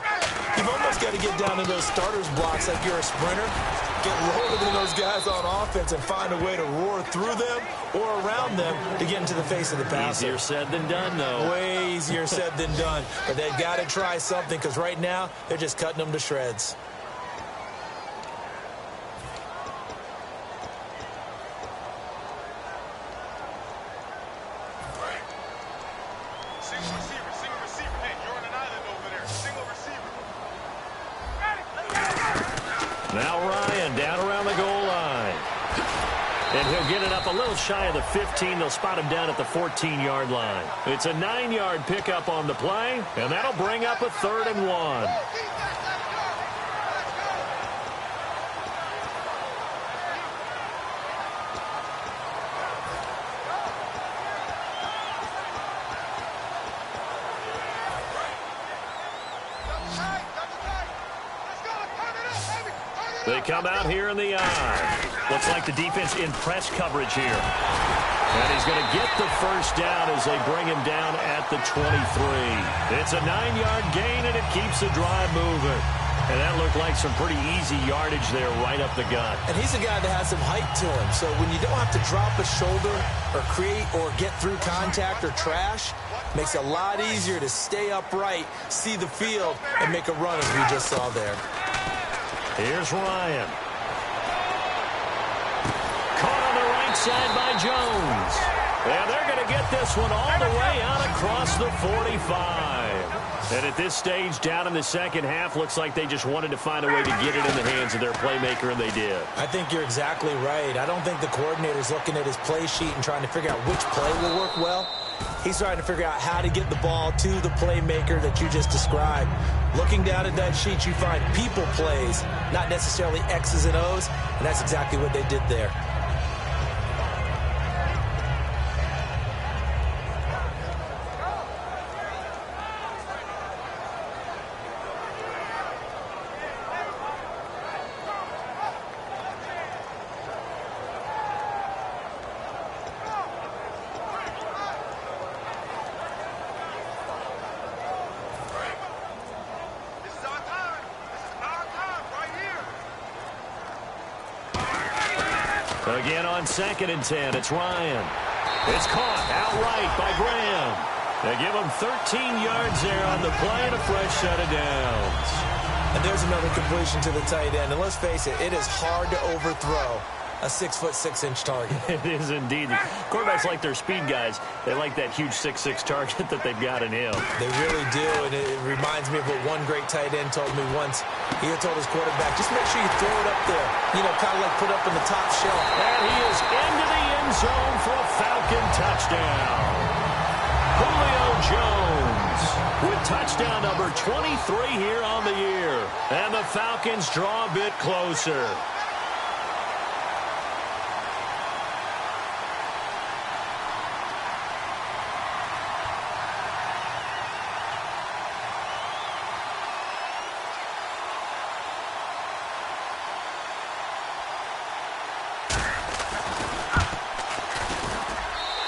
you've almost got to get down to those starters blocks like you're a sprinter. Get loaded in those guys on offense and find a way to roar through them or around them to get into the face of the passer. Easier said than done, though. Way easier said than done. But they've got to try something because right now they're just cutting them to shreds. Now Ryan down around the goal line. And he'll get it up a little shy of the 15. They'll spot him down at the 14-yard line. It's a 9-yard pickup on the play, and that'll bring up a 3rd and 1. They come out here in the eye. Looks like the defense in press coverage here. And he's going to get the first down as they bring him down at the 23. It's a 9-yard gain, and it keeps the drive moving. And that looked like some pretty easy yardage there right up the gut. And he's a guy that has some height to him. So when you don't have to drop a shoulder or create or get through contact or trash, makes it a lot easier to stay upright, see the field, and make a run as we just saw there. Here's Ryan. Caught on the right side by Jones. And they're going to get this one all the way out across the 45. And at this stage, down in the second half, looks like they just wanted to find a way to get it in the hands of their playmaker, and they did. I think you're exactly right. I don't think the coordinator's looking at his play sheet and trying to figure out which play will work well. He's trying to figure out how to get the ball to the playmaker that you just described. Looking down at that sheet, you find people plays, not necessarily X's and O's, and that's exactly what they did there. Again on 2nd and 10, it's Ryan. It's caught outright by Graham. They give him 13 yards there on the play and a fresh set of downs. And there's another completion to the tight end. And let's face it, it is hard to overthrow a 6'6" target. It is indeed. Quarterbacks like their speed guys. They like that huge 6'6" target that they've got in him. They really do, and it reminds me of what one great tight end told me once. He had told his quarterback, just make sure you throw it up there. You know, kind of like put up in the top shelf. And he is into the end zone for a Falcon touchdown. Julio Jones with touchdown number 23 here on the year. And the Falcons draw a bit closer.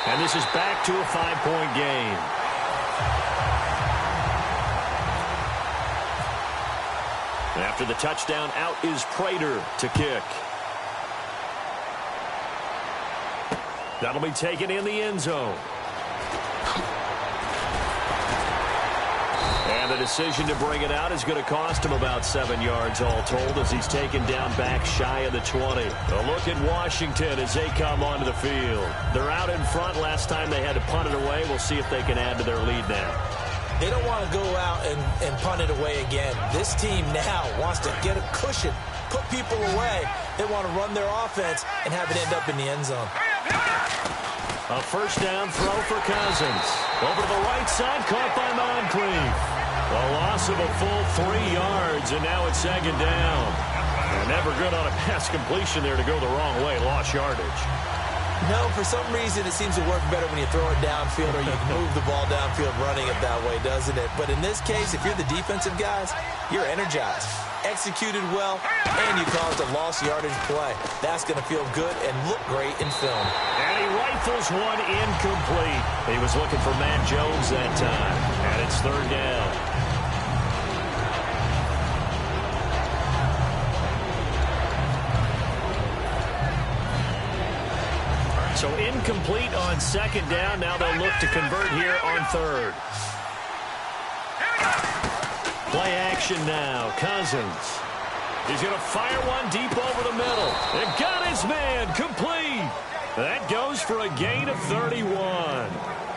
And this is back to a 5-point game. After the touchdown, out is Prater to kick. That'll be taken in the end zone. And the decision to bring it out is going to cost him about 7 yards all told as he's taken down back shy of the 20. A look at Washington as they come onto the field. They're out in front. Last time they had to punt it away. We'll see if they can add to their lead now. They don't want to go out and punt it away again. This team now wants to get a cushion, put people away. They want to run their offense and have it end up in the end zone. A first down throw for Cousins. Over to the right side, caught by Moncrief. A loss of a full 3 yards, and now it's 2nd down. And never good on a pass completion there to go the wrong way. Lost yardage. No, for some reason it seems to work better when you throw it downfield or you move the ball downfield running it that way, doesn't it? But in this case, if you're the defensive guys, you're energized, executed well, and you caused a lost yardage play. That's going to feel good and look great in film. And he rifles one incomplete. He was looking for Matt Jones that time. And it's 3rd down. So incomplete on 2nd down. Now they'll look to convert here on 3rd. Play action now. Cousins. He's going to fire one deep over the middle. And got his man. Complete. That goes for a gain of 31.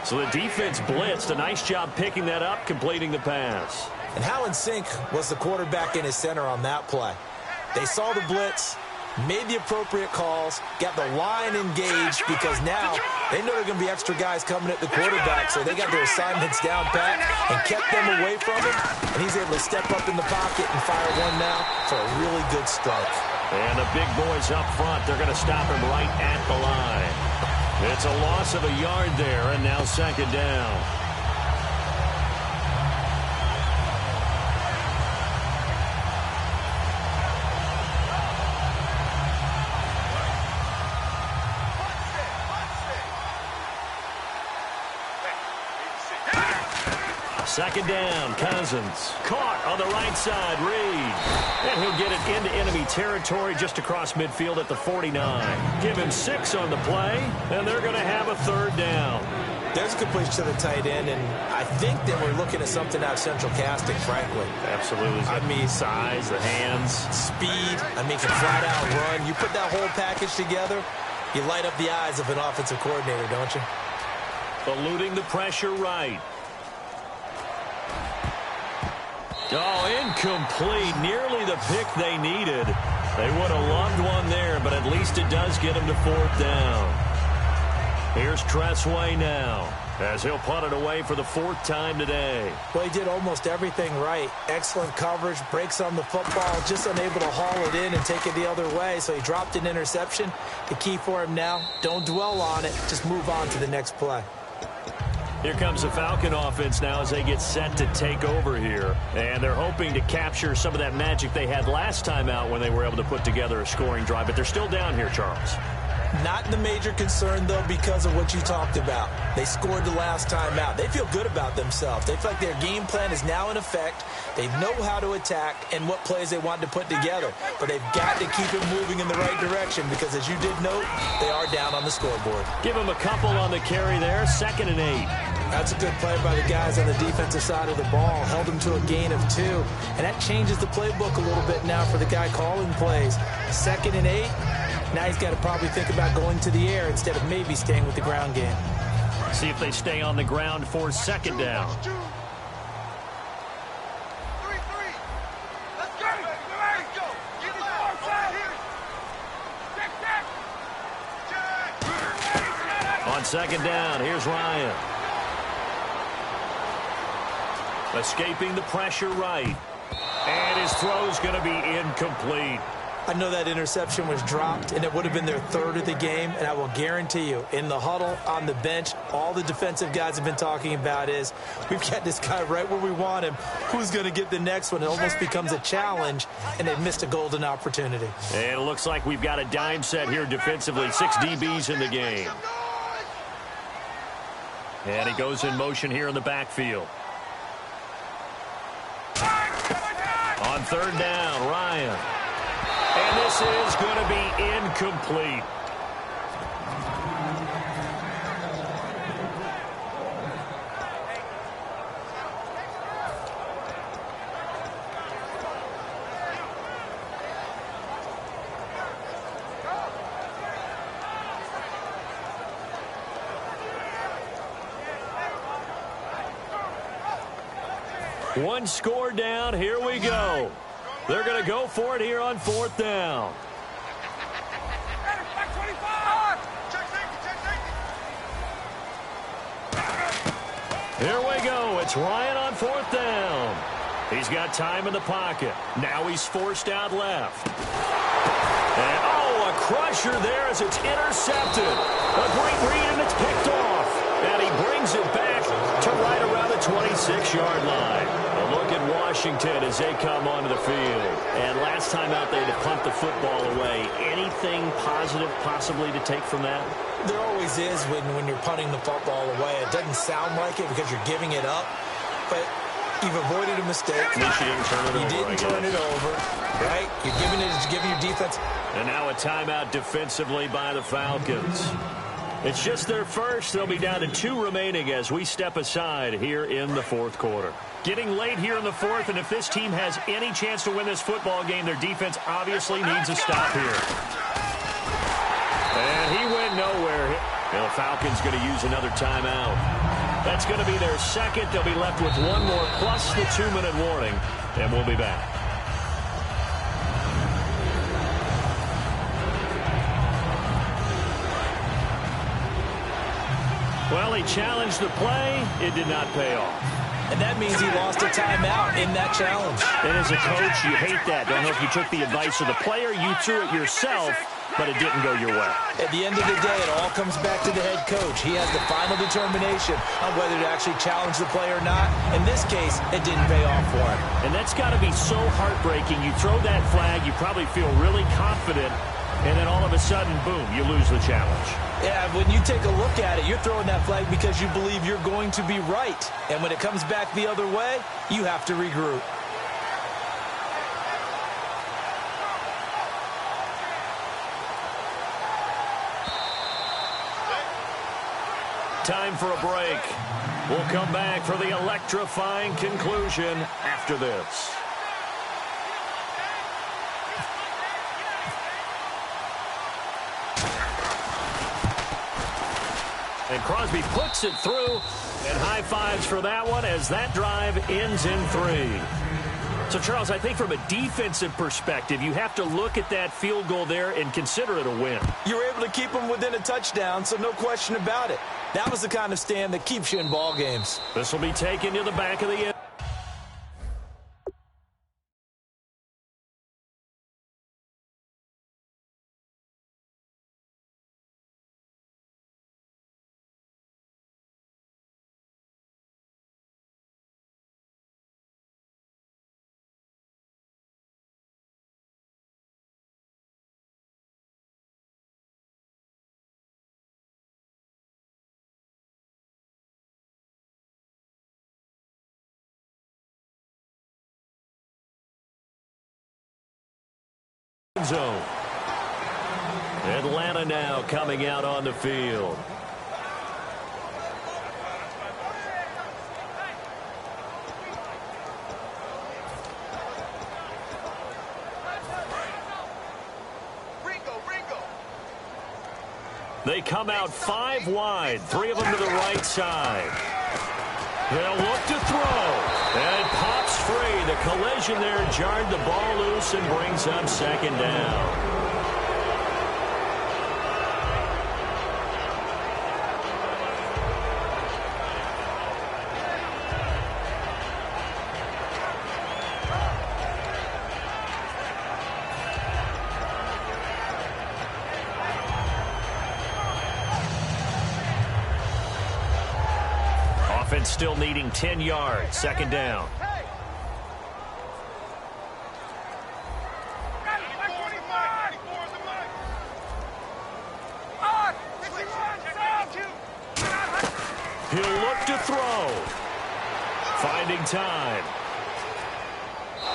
So the defense blitzed. A nice job picking that up, completing the pass. And how in sync was the quarterback in his center on that play? They saw the blitz, made the appropriate calls, got the line engaged, because now they know there are going to be extra guys coming at the quarterback, so they got their assignments down pat and kept them away from him, and he's able to step up in the pocket and fire one now for a really good strike. And the big boys up front, they're going to stop him right at the line. It's a loss of a yard there, and now second down. Second down, Cousins. Caught on the right side, Reed. And he'll get it into enemy territory just across midfield at the 49. Give him 6 on the play, and they're going to have a third down. There's a completion to the tight end, and I think that we're looking at something out of central casting, frankly. Absolutely. I mean, size, the hands. Speed, I mean, can flat out run. You put that whole package together, you light up the eyes of an offensive coordinator, don't you? Eluding the pressure right. Oh, incomplete. Nearly the pick they needed. They would have loved one there, but at least it does get them to fourth down. Here's Tressway now, as he'll punt it away for the 4th time today. Well, he did almost everything right. Excellent coverage, breaks on the football, just unable to haul it in and take it the other way, so he dropped an interception. The key for him now, don't dwell on it, just move on to the next play. Here comes the Falcon offense now as they get set to take over here. And they're hoping to capture some of that magic they had last time out when they were able to put together a scoring drive. But they're still down here, Charles. Not the major concern, though, because of what you talked about. They scored the last time out. They feel good about themselves. They feel like their game plan is now in effect. They know how to attack and what plays they want to put together. But they've got to keep it moving in the right direction because, as you did note, they are down on the scoreboard. Give them a couple on the carry there. 2nd and 8. That's a good play by the guys on the defensive side of the ball. Held them to a gain of 2. And that changes the playbook a little bit now for the guy calling plays. 2nd and 8. Now he's got to probably think about going to the air instead of maybe staying with the ground game. See if they stay on the ground for 2nd down. On 2nd down, here's Ryan. Escaping the pressure right. And his throw's going to be incomplete. I know that interception was dropped, and it would have been their 3rd of the game, and I will guarantee you, in the huddle, on the bench, all the defensive guys have been talking about is, we've got this guy right where we want him. Who's going to get the next one? It almost becomes a challenge, and they've missed a golden opportunity. And it looks like we've got a dime set here defensively. 6 DBs in the game. And he goes in motion here in the backfield. On 3rd down, Ryan. And this is going to be incomplete. One score down. Here we go. They're going to go for it here on 4th down. Here we go. It's Ryan on 4th down. He's got time in the pocket. Now he's forced out left. And, oh, a crusher there as it's intercepted. A great read, and it's picked off. And he brings it back to right around the 26-yard line. A look at Washington as they come onto the field. And last time out, they had to punt the football away. Anything positive possibly to take from that? There always is when you're punting the football away. It doesn't sound like it because you're giving it up, but you've avoided a mistake. At least you didn't turn it over. You didn't turn it over, right? You're giving your defense. And now a timeout defensively by the Falcons. It's just their first. They'll be down to 2 remaining as we step aside here in the 4th quarter. Getting late here in the 4th, and if this team has any chance to win this football game, their defense obviously needs a stop here. And he went nowhere. And the Falcons going to use another timeout. That's going to be their 2nd. They'll be left with 1 more plus the 2-minute warning, and we'll be back. Well, he challenged the play. It did not pay off. And that means he lost a timeout in that challenge. And as a coach, you hate that. Don't know if you took the advice of the player, you threw it yourself, but it didn't go your way. At the end of the day, it all comes back to the head coach. He has the final determination on whether to actually challenge the play or not. In this case, it didn't pay off for him. And that's got to be so heartbreaking. You throw that flag, you probably feel really confident, and then all of a sudden, boom, you lose the challenge. Yeah, when you take a look at it, you're throwing that flag because you believe you're going to be right. And when it comes back the other way, you have to regroup. Time for a break. We'll come back for the electrifying conclusion after this. And Crosby puts it through, and high fives for that one as that drive ends in 3. So, Charles, I think from a defensive perspective, you have to look at that field goal there and consider it a win. You were able to keep them within a touchdown, so no question about it. That was the kind of stand that keeps you in ball games. This will be taken to the back of the end. Zone. Atlanta now coming out on the field. They come out 5 wide, 3 of them to the right side. They'll look to throw. And it pops free. The collision there jarred the ball loose and brings up 2nd down. Offense still needing 10 yards. 2nd down. He'll look to throw. Finding time.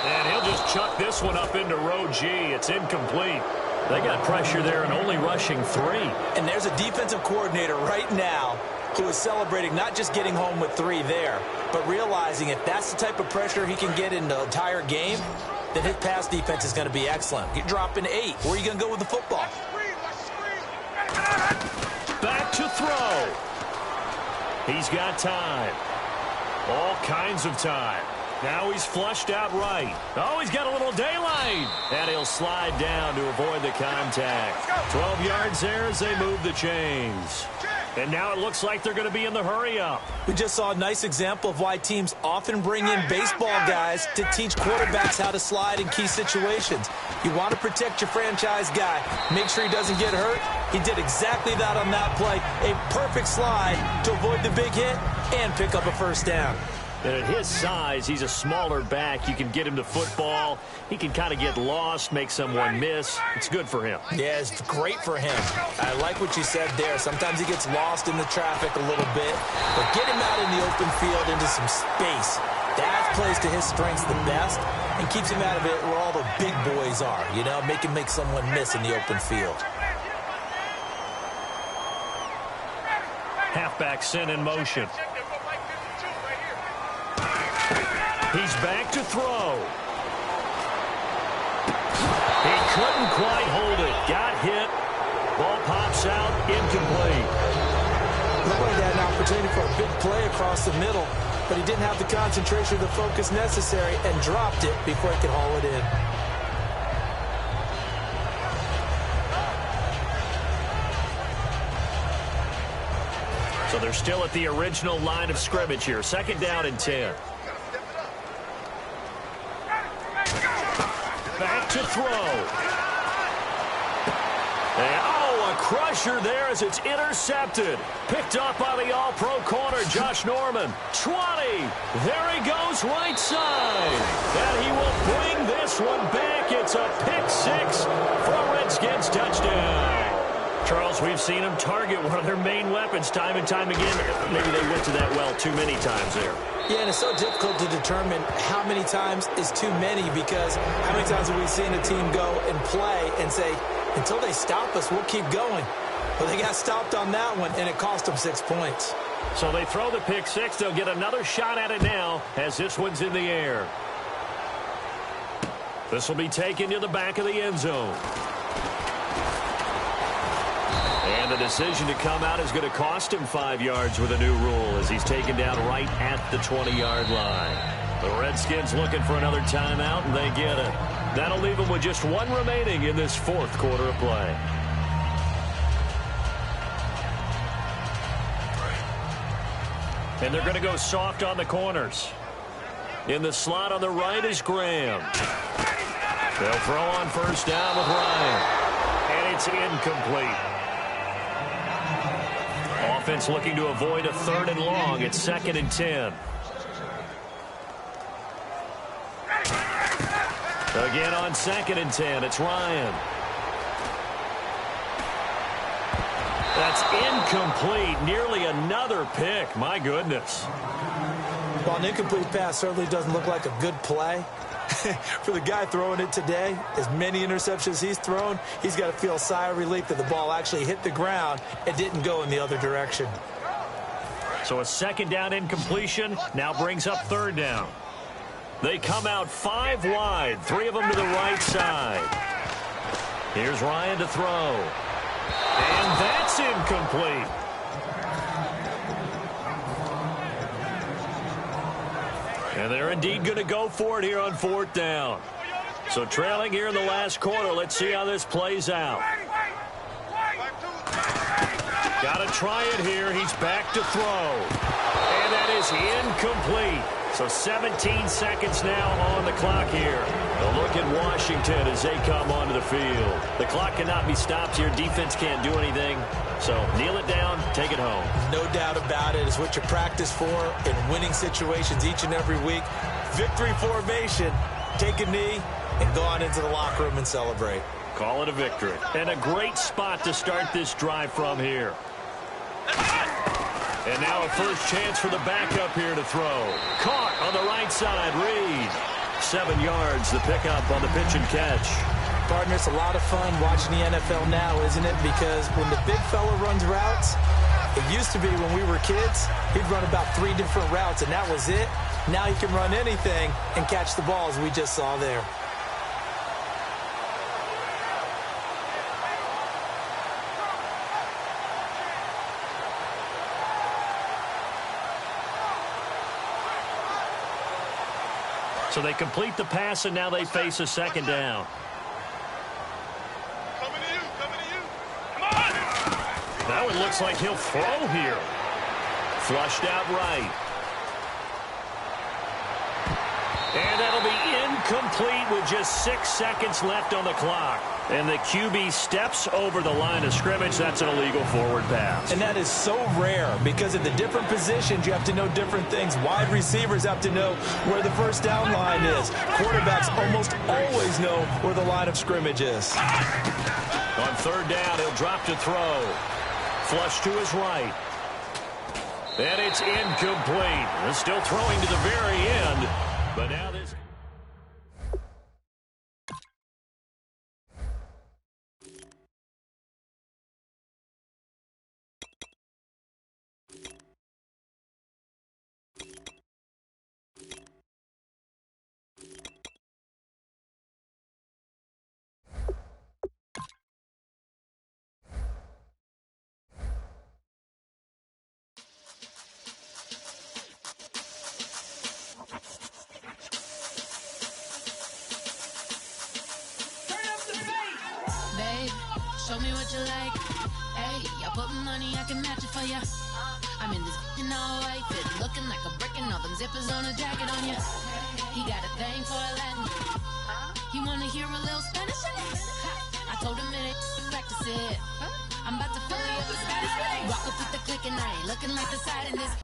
And he'll just chuck this one up into row G. It's incomplete. They got pressure there and only rushing 3. And there's a defensive coordinator right now who is celebrating not just getting home with 3 there, but realizing if that's the type of pressure he can get in the entire game, then his pass defense is going to be excellent. You're dropping 8. Where are you going to go with the football? Back to throw. He's got time. All kinds of time. Now he's flushed out right. Oh, he's got a little daylight. And he'll slide down to avoid the contact. 12 yards there as they move the chains. And now it looks like they're going to be in the hurry-up. We just saw a nice example of why teams often bring in baseball guys to teach quarterbacks how to slide in key situations. You want to protect your franchise guy. Make sure he doesn't get hurt. He did exactly that on that play. A perfect slide to avoid the big hit and pick up a 1st down. And at his size, he's a smaller back. You can get him to football. He can kind of get lost, make someone miss. It's good for him. Yeah, it's great for him. I like what you said there. Sometimes he gets lost in the traffic a little bit. But get him out in the open field into some space. That plays to his strengths the best and keeps him out of it where all the big boys are. You know, make him make someone miss in the open field. Halfback sent in motion. He's back to throw. He couldn't quite hold it. Got hit. Ball pops out. Incomplete. Looked like he had an opportunity for a big play across the middle, but he didn't have the concentration or the focus necessary and dropped it before he could haul it in. So they're still at the original line of scrimmage here. 2nd down and 10. Back to throw. And, a crusher there as it's intercepted. Picked up by the all-pro corner, Josh Norman. 20. There he goes, right side. And he will bring this one back. It's a pick 6 for a Redskins touchdown. Charles, we've seen him target one of their main weapons time and time again. Maybe they went to that well too many times there. Yeah, and it's so difficult to determine how many times is too many, because how many times have we seen a team go and play and say, until they stop us, we'll keep going. But they got stopped on that one, and it cost them 6 points. So they throw the pick 6. They'll get another shot at it now as this one's in the air. This will be taken to the back of the end zone. And the decision to come out is going to cost him 5 yards with a new rule as he's taken down right at the 20-yard line. The Redskins looking for another timeout, and they get it. That'll leave them with just 1 remaining in this 4th quarter of play. And they're going to go soft on the corners. In the slot on the right is Graham. They'll throw on 1st down with Ryan. And it's incomplete. Offense looking to avoid a 3rd and long. It's 2nd and 10. Again on 2nd and 10, it's Ryan. That's incomplete. Nearly another pick. My goodness. Well, an incomplete pass certainly doesn't look like a good play. For the guy throwing it today, as many interceptions he's thrown, he's got to feel a sigh of relief that the ball actually hit the ground and didn't go in the other direction. So a 2nd down incompletion now brings up 3rd down. They come out 5 wide, 3 of them to the right side. Here's Ryan to throw. And that's incomplete. And they're indeed going to go for it here on 4th down. So trailing here in the last quarter, let's see how this plays out. Got to try it here. He's back to throw. And that is incomplete. So 17 seconds now on the clock here. A look at Washington as they come onto the field. The clock cannot be stopped here. Defense can't do anything. So kneel it down, take it home. No doubt about it. It's what you practice for in winning situations each and every week. Victory formation. Take a knee and go on into the locker room and celebrate. Call it a victory. And a great spot to start this drive from here. And now a first chance for the backup here to throw. Caught on the right side, Reed. 7 yards, the pickup on the pitch and catch. Partner, it's a lot of fun watching the NFL now, isn't it? Because when the big fella runs routes, it used to be when we were kids, he'd run about 3 different routes, and that was it. Now he can run anything and catch the balls we just saw there. So they complete the pass, and now they face a 2nd down. Coming to you, coming to you. Come on! That one looks like he'll throw here. Flushed out right. And that'll be incomplete with just 6 seconds left on the clock. And the QB steps over the line of scrimmage. That's an illegal forward pass. And that is so rare because at the different positions, you have to know different things. Wide receivers have to know where the 1st down line is. Quarterbacks almost always know where the line of scrimmage is. On 3rd down, he'll drop to throw. Flush to his right. And it's incomplete. They're still throwing to the very end. But now this... Show me what you like. Hey, I put money, I can match it for ya. I I'm in this all white fit, looking like a brick and all them zippers on a jacket on you. He got a thing for a Latin. He wanna hear a little Spanish in it. I told him it ain't practice it. I'm about to fill you up with Spanish. Walk up with the click and I ain't looking like the side in this.